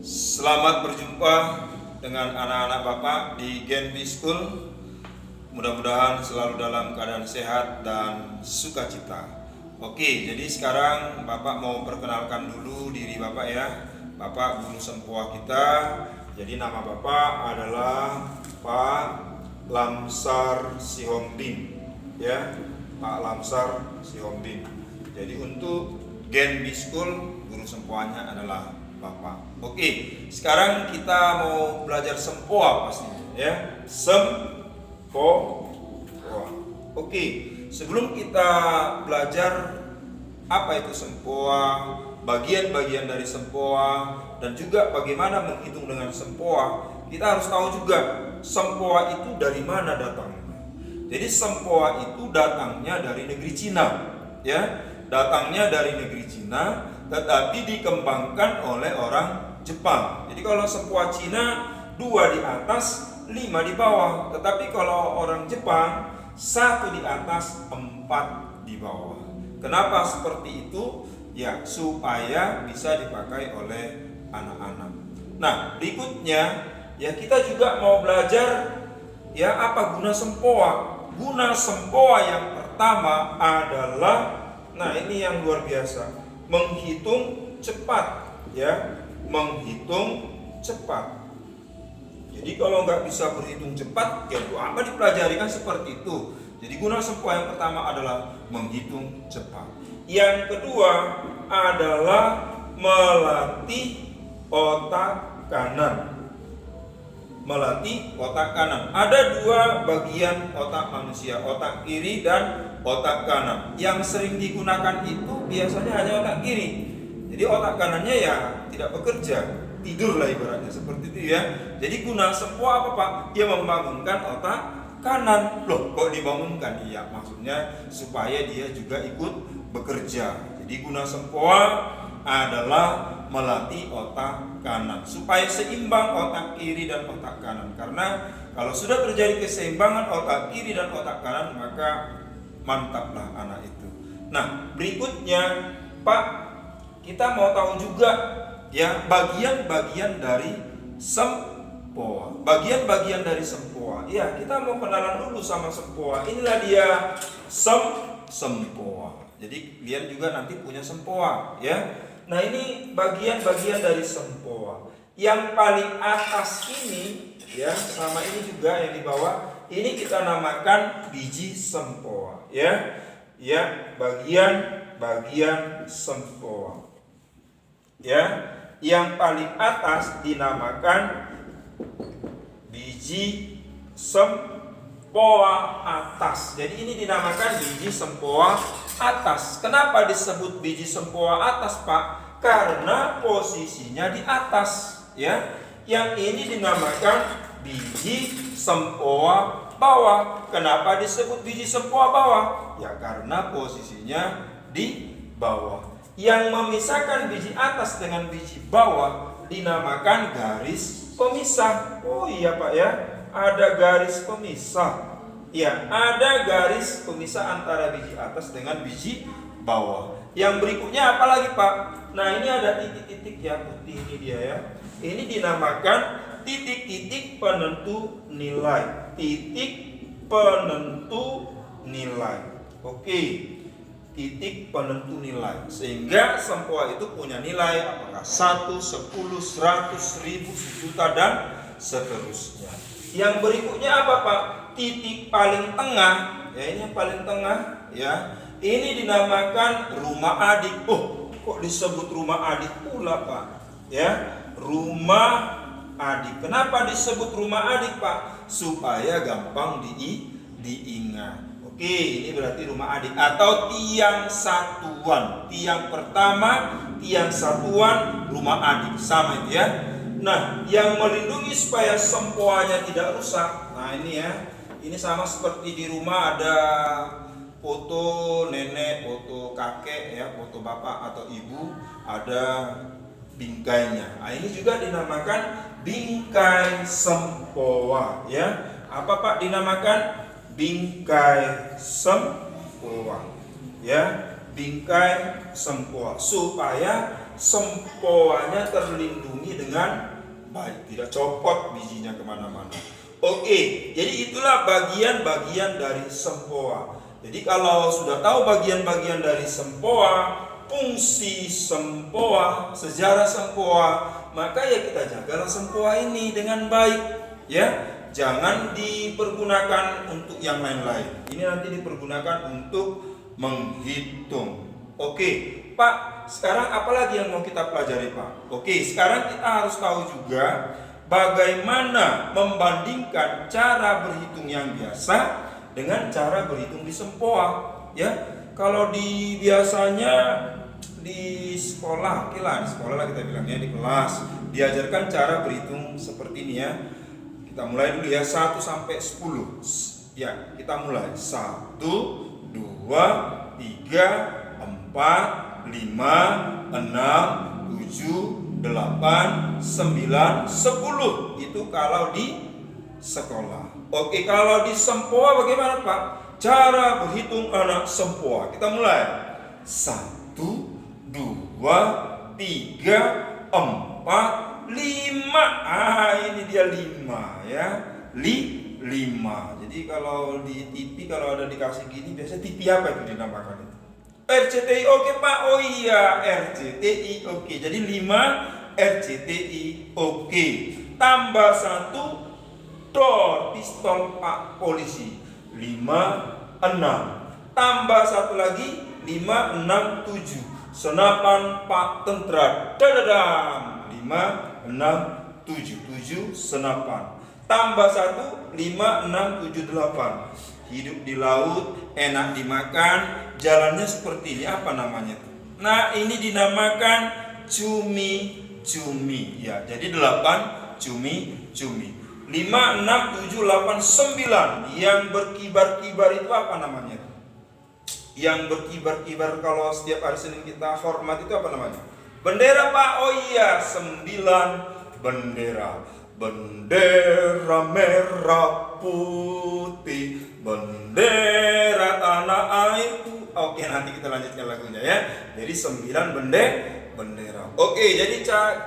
Selamat berjumpa dengan anak-anak Bapak di Genbi School. Mudah-mudahan selalu dalam keadaan sehat dan sukacita. Oke, jadi sekarang Bapak mau perkenalkan dulu diri Bapak ya. Bapak guru sempoa kita. Jadi nama Bapak adalah Pak Lamsar Sihombing ya, Pak Lamsar Sihombing. Jadi untuk Genbi School guru sempoanya adalah Bapak. Oke, sekarang kita mau belajar sempoa pastinya ya. Sempoa. Oke, sebelum kita belajar apa itu sempoa, bagian-bagian dari sempoa, dan juga bagaimana menghitung dengan sempoa, kita harus tahu juga sempoa itu dari mana datangnya. Jadi sempoa itu datangnya dari negeri Cina ya. Datangnya dari negeri Cina, tetapi dikembangkan oleh orang Jepang. Jadi kalau sempoa Cina 2 di atas, 5 di bawah. Tetapi kalau orang Jepang 1 di atas, 4 di bawah. Kenapa seperti itu? Ya, supaya bisa dipakai oleh anak-anak. Nah, berikutnya ya kita juga mau belajar ya apa guna sempoa. Guna sempoa yang pertama adalah, nah ini yang luar biasa, menghitung cepat ya, menghitung cepat. Jadi kalau nggak bisa berhitung cepat, ya itu apa dipelajari kan seperti itu. Jadi guna sempoa yang pertama adalah menghitung cepat. Yang kedua adalah melatih otak kanan. Melatih otak kanan. Ada 2 bagian otak manusia, otak kiri dan otak kanan. Yang sering digunakan itu biasanya hanya otak kiri. Jadi otak kanannya ya tidak bekerja, tidur lah ibaratnya seperti itu ya. Jadi guna sempoa apa Pak? Dia membangunkan otak kanan. Loh, kok dibangunkan? Iya, maksudnya supaya dia juga ikut bekerja. Jadi guna sempoa adalah melatih otak kanan supaya seimbang otak kiri dan otak kanan. Karena kalau sudah terjadi keseimbangan otak kiri dan otak kanan, maka mantaplah anak itu. Nah, berikutnya Pak, kita mau tahu juga ya bagian-bagian dari sempoa. Bagian-bagian dari sempoa. Ya, kita mau kenalan dulu sama sempoa. Inilah dia sempoa. Jadi kalian juga nanti punya sempoa ya. Nah, ini bagian-bagian dari sempoa. Yang paling atas ini ya, sama ini juga yang di bawah, ini kita namakan biji sempoa ya. Ya, bagian-bagian sempoa. Ya, yang paling atas dinamakan biji sempoa atas. Jadi ini dinamakan biji sempoa atas. Kenapa disebut biji sempoa atas, Pak? Karena posisinya di atas, ya. Yang ini dinamakan biji sempoa bawah. Kenapa disebut biji sempoa bawah? Ya karena posisinya di bawah. Yang memisahkan biji atas dengan biji bawah dinamakan garis pemisah. Oh iya Pak ya, ada garis pemisah. Ya, ada garis pemisah antara biji atas dengan biji bawah. Yang berikutnya apa lagi Pak? Nah, ini ada titik-titik ya, putih ini dia ya. Ini dinamakan titik-titik penentu nilai. Titik penentu nilai. Oke. Titik penentu nilai. Sehingga sempoa itu punya nilai apakah 1, 10, 100, 1000, 1 juta dan seterusnya. Yang berikutnya apa Pak? Titik paling tengah, ya ini yang paling tengah ya. Ini dinamakan rumah adik. Oh, kok disebut rumah adik pula Pak? Ya, rumah adik. Kenapa disebut rumah adik Pak? Supaya gampang diingat. Oke, ini berarti rumah adik atau tiang satuan. Tiang pertama, tiang satuan, rumah adik. Sama itu ya. Nah, yang melindungi supaya sempoanya tidak rusak. Nah, ini ya. Ini sama seperti di rumah ada foto nenek, foto kakek ya, foto bapak atau ibu, ada bingkainya. Nah, ini juga dinamakan bingkai sempoa ya. Apa Pak dinamakan? Bingkai sempoa ya, bingkai sempoa supaya sempoanya terlindungi dengan baik, tidak copot bijinya kemana-mana. Oke, jadi itulah bagian-bagian dari sempoa. Jadi kalau sudah tahu bagian-bagian dari sempoa, fungsi sempoa, sejarah sempoa, maka ya kita jagalah sempoa ini dengan baik, ya. Jangan dipergunakan untuk yang lain-lain. Ini nanti dipergunakan untuk menghitung. Oke, Pak, sekarang apa lagi yang mau kita pelajari, Pak? Oke, sekarang kita harus tahu juga bagaimana membandingkan cara berhitung yang biasa dengan cara berhitung di sempoa, ya. Kalau di biasanya di sekolah, oke lah, di sekolah lah kita bilangnya, di kelas diajarkan cara berhitung seperti ini ya. Kita mulai dulu ya, 1 sampai 10. Ya, kita mulai. 1, 2, 3, 4, 5, 6, 7, 8, 9, 10. Itu kalau di sekolah. Oke, kalau di sempoa bagaimana, Pak? Cara berhitung anak sempoa. Kita mulai. 1, 2, 3, 4, 5. Ini dia 5 ya. 5. Jadi kalau di TV kalau ada dikasih gini, biasanya TV apa itu dinamakan itu? RCTI. Oke, Pak. Oh iya, RCTI. Oke. Jadi 5 RCTI. Oke. Tambah 1 dor pistol Pak polisi. 5, 6. Tambah 1 lagi 5, 6, 7. Senapan Pak tentara. Dadadam. 5, 6, 7 senapan. Tambah 1, 5, 6, 7, 8. Hidup di laut, enak dimakan, jalannya seperti ini. Apa namanya tuh? Nah, ini dinamakan cumi-cumi. Ya, jadi 8 cumi-cumi. 5, 6, 7, 8, 9. Yang berkibar-kibar itu apa namanya? Yang berkibar-kibar kalau setiap hari Senin kita hormat itu apa namanya? Bendera, Pak. Oh iya, 9 bendera. Bendera merah putih, bendera tanah airku. Oke, nanti kita lanjutkan lagunya ya. Jadi 9 bendera. Oke, jadi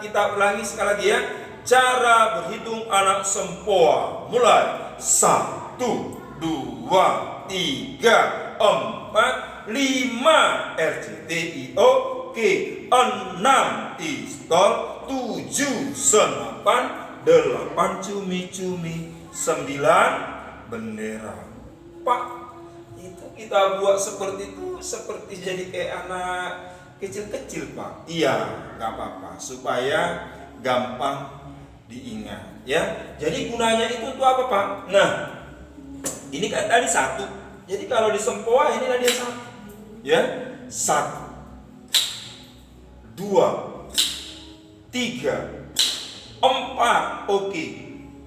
kita ulangi sekali lagi ya. Cara berhitung anak sempoa. Mulai. 1, 2, 3, 4, 5 RCTI. Oke. 6 pistol, 7 senapan, 8 cumi-cumi, 9 bendera. Pak, itu kita buat seperti itu seperti jadi kayak anak kecil-kecil, Pak. Iya, nggak apa-apa, supaya gampang diingat ya. Jadi gunanya itu tuh apa, Pak? Nah, ini kan tadi 1. Jadi kalau di sempoa ini tadi 1. Ya. 1, 2, 3, 4. Oke.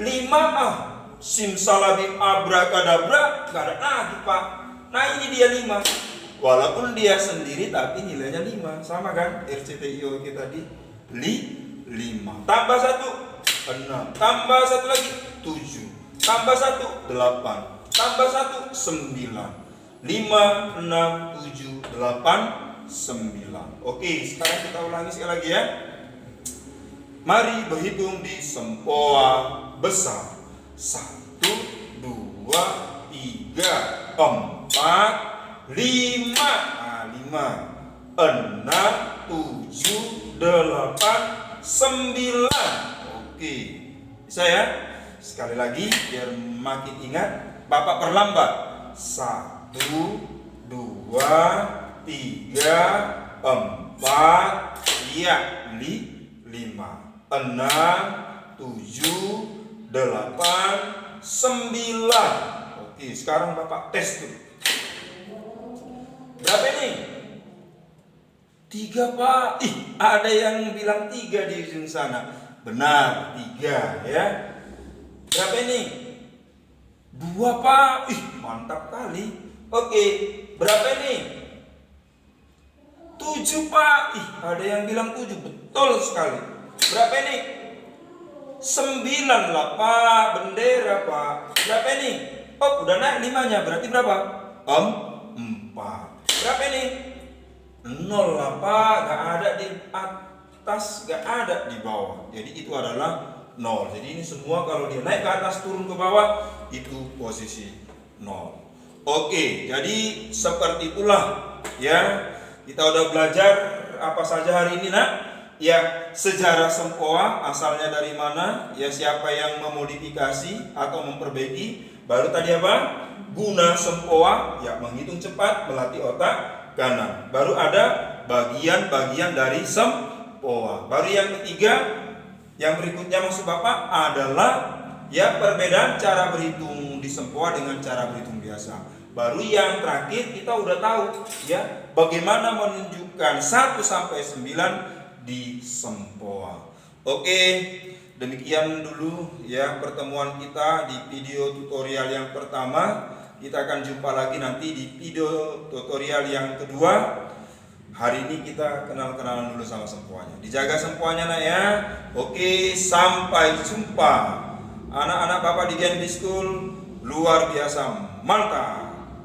5 simsalabim abrakadabra, gak ada lagi, Pak. Nah, ini dia 5. Walaupun dia sendiri tapi nilainya 5. Sama kan? RCTI kita tadi 5. Tambah 1 6. Tambah 1 lagi 7. Tambah 1 8. Tambah 1 9. 5, 6, 7, 8, 9. Oke, sekarang kita ulangi sekali lagi ya. Mari berhitung di sempoa besar. 1, 2, 3, 4, 5. Nah, 5, 6, 7, 8, 9. Oke, bisa ya? Sekali lagi biar makin ingat. Bapak perlambat. 1, 2, 3, 4, iya, 5, 6, 7, 8, 9. Oke, sekarang Bapak tes tuh. Berapa ini? 3, Pak. Ih, ada yang bilang 3 di ujung sana. Benar, 3 ya. Berapa ini? 2, Pak. Ih, mantap kali. Oke, berapa ini? 7, Pak. Ih, ada yang bilang 7. Betul sekali. Berapa ini? 9 lah, Pak. Bendera, Pak. Berapa ini? Oh, udah naik 5-nya. Berarti berapa? 4. Berapa ini? 0 lah, Pak. Gak ada di atas, gak ada di bawah. Jadi itu adalah 0. Jadi ini semua kalau dia naik ke atas turun ke bawah itu posisi 0. Oke, jadi seperti itulah ya. Kita udah belajar apa saja hari ini nak? Ya, sejarah sempoa asalnya dari mana? Ya, siapa yang memodifikasi atau memperbaiki? Baru tadi apa? Guna sempoa, ya menghitung cepat, melatih otak kanan. Baru ada bagian-bagian dari sempoa. Baru yang ketiga, yang berikutnya maksud Bapak adalah ya perbedaan cara berhitung di sempoa dengan cara berhitung biasa. Baru yang terakhir kita udah tahu ya bagaimana menunjukkan 1 sampai 9 di sempoa. Oke, demikian dulu ya pertemuan kita di video tutorial yang pertama. Kita akan jumpa lagi nanti di video tutorial yang kedua. Hari ini kita kenal-kenalan dulu sama sempoanya. Dijaga sempoanya nak ya. Oke, sampai jumpa. Anak-anak Bapak di Genbi School luar biasa, mantap.